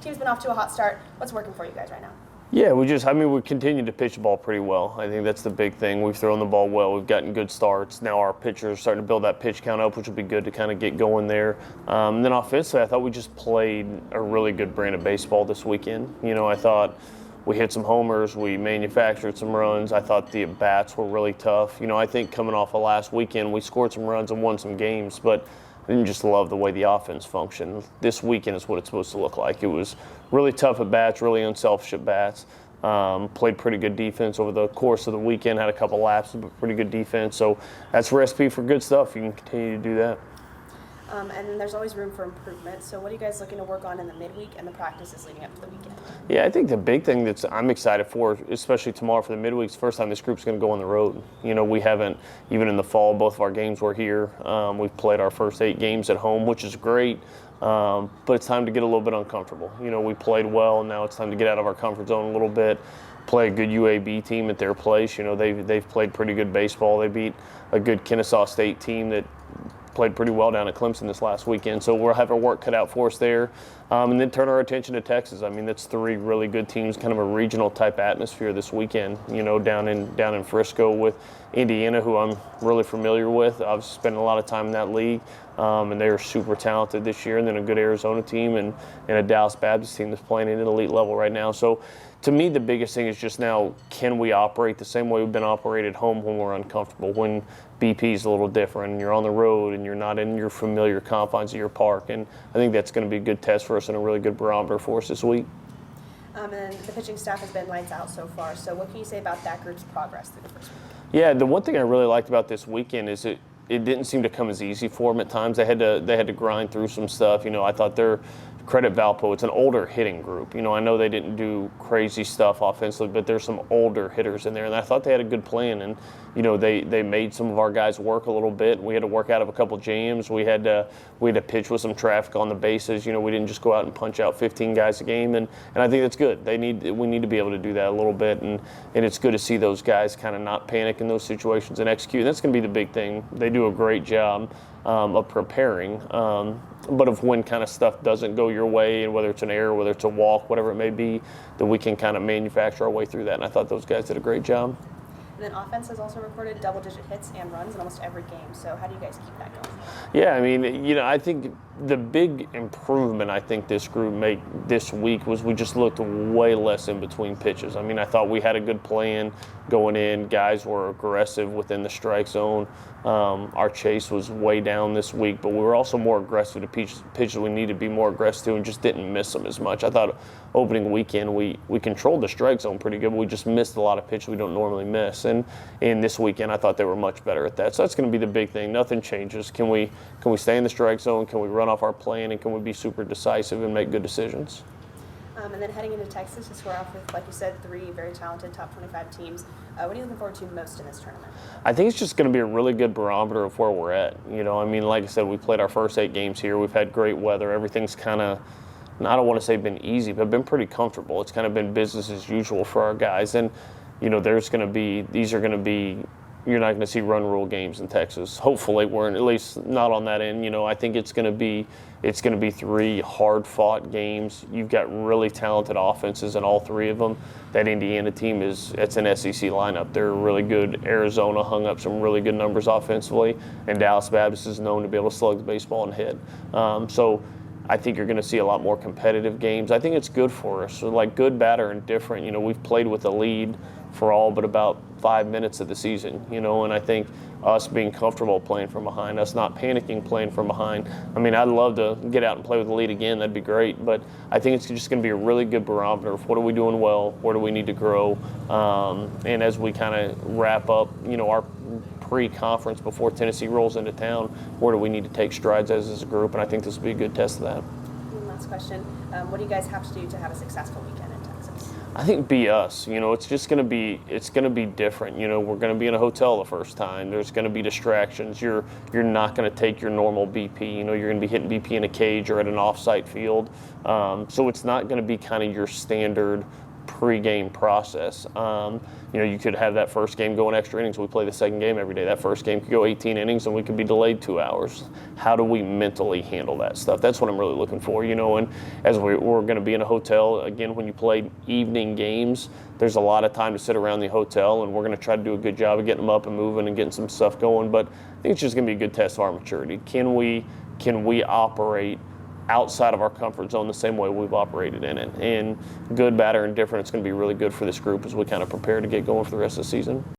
team's been off to a hot start. What's working for you guys right now? Yeah, we continue to pitch the ball pretty well. I think that's the big thing. We've thrown the ball well. We've gotten good starts. Now our pitchers are starting to build that pitch count up, which will be good to kind of get going there. And then offensively, I thought we just played a really good brand of baseball this weekend. I thought we hit some homers. We manufactured some runs. I thought the at-bats were really tough. I think coming off of last weekend, we scored some runs and won some games, but I didn't just love the way the offense functioned. This weekend is what it's supposed to look like. It was really tough at bats, really unselfish at bats. Played pretty good defense over the course of the weekend, had a couple lapses, but pretty good defense. So that's a recipe for good stuff. You can continue to do that. And there's always room for improvement. So what are you guys looking to work on in the midweek and the practices leading up to the weekend? Yeah, I think the big thing that I'm excited for, especially tomorrow for the midweek, is the first time this group's going to go on the road. We haven't, even in the fall, both of our games were here. We've played our first 8 games at home, which is great. But it's time to get a little bit uncomfortable. We played well, and now it's time to get out of our comfort zone a little bit, play a good UAB team at their place. They've played pretty good baseball. They beat a good Kennesaw State team that played pretty well down at Clemson this last weekend. So we'll have our work cut out for us there. And then turn our attention to Texas. That's 3 really good teams, kind of a regional type atmosphere this weekend, down in Frisco with Indiana, who I'm really familiar with. I've spent a lot of time in that league. And they're super talented this year. And then a good Arizona team and a Dallas Baptist team that's playing at an elite level right now. So to me, the biggest thing is just now, can we operate the same way we've been operated at home when we're uncomfortable, when BP is a little different and you're on the road and you're not in your familiar confines of your park. And I think that's going to be a good test for us and a really good barometer for us this week. And the pitching staff has been lights out so far. So what can you say about that group's progress through the first week? Yeah, the one thing I really liked about this weekend is it didn't seem to come as easy for them at times. They had to grind through some stuff. I thought their credit Valpo, it's an older hitting group. I know they didn't do crazy stuff offensively, but there's some older hitters in there, and I thought they had a good plan. And they made some of our guys work a little bit. We had to work out of a couple jams. We had to pitch with some traffic on the bases. We didn't just go out and punch out 15 guys a game, and I think that's good. We need to be able to do that a little bit, and it's good to see those guys kind of not panic in those situations and execute. And that's going to be the big thing. They do a great job of preparing, but of when kind of stuff doesn't go your way, and whether it's an error, whether it's a walk, whatever it may be, that we can kind of manufacture our way through that. And I thought those guys did a great job. And then offense has also recorded double-digit hits and runs in almost every game. So how do you guys keep that going? Yeah, I think the big improvement I think this group made this week was we just looked way less in between pitches. I thought we had a good plan going in. Guys were aggressive within the strike zone. Our chase was way down this week, but we were also more aggressive to pitches we needed to be more aggressive to and just didn't miss them as much. I thought opening weekend we controlled the strike zone pretty good, but we just missed a lot of pitches we don't normally miss. And this weekend I thought they were much better at that. So that's going to be the big thing. Nothing changes. Can we stay in the strike zone? Can we run off our plan? And can we be super decisive and make good decisions? And then heading into Texas to square off with, like you said, 3 very talented top 25 teams. What are you looking forward to most in this tournament? I think it's just going to be a really good barometer of where we're at. Like I said, we played our first 8 games here. We've had great weather. Everything's kind of, I don't want to say been easy, but been pretty comfortable. It's kind of been business as usual for our guys. And, you're not going to see run rule games in Texas. Hopefully, we're at least not on that end. I think it's going to be 3 hard-fought games. You've got really talented offenses in all 3 of them. That Indiana team it's an SEC lineup. They're really good. Arizona hung up some really good numbers offensively, and Dallas Baptist is known to be able to slug the baseball and hit. So I think you're going to see a lot more competitive games. I think it's good for us. So like good, bad, or indifferent. We've played with a lead for all but about 5 minutes of the season, and I think us being comfortable playing from behind, us not panicking playing from behind. I'd love to get out and play with the lead again. That'd be great. But I think it's just going to be a really good barometer of what are we doing well, where do we need to grow, and as we kind of wrap up, our pre-conference before Tennessee rolls into town, where do we need to take strides as a group? And I think this will be a good test of that. Last question. What do you guys have to do to have a successful weekend in Texas? I think be us. It's just going to be different. We're going to be in a hotel the first time. There's going to be distractions. You're not going to take your normal BP. You're going to be hitting BP in a cage or at an off-site field. So it's not going to be kind of your standard pre-game process. You could have that first game going extra innings. We play the second game every day. That first game could go 18 innings, and we could be delayed 2 hours. How do we mentally handle that stuff? That's what I'm really looking for, and as we're going to be in a hotel, again, when you play evening games, there's a lot of time to sit around the hotel, and we're going to try to do a good job of getting them up and moving and getting some stuff going, but I think it's just going to be a good test of our maturity. Can we operate outside of our comfort zone the same way we've operated in it? And good, bad, or indifferent, it's going to be really good for this group as we kind of prepare to get going for the rest of the season.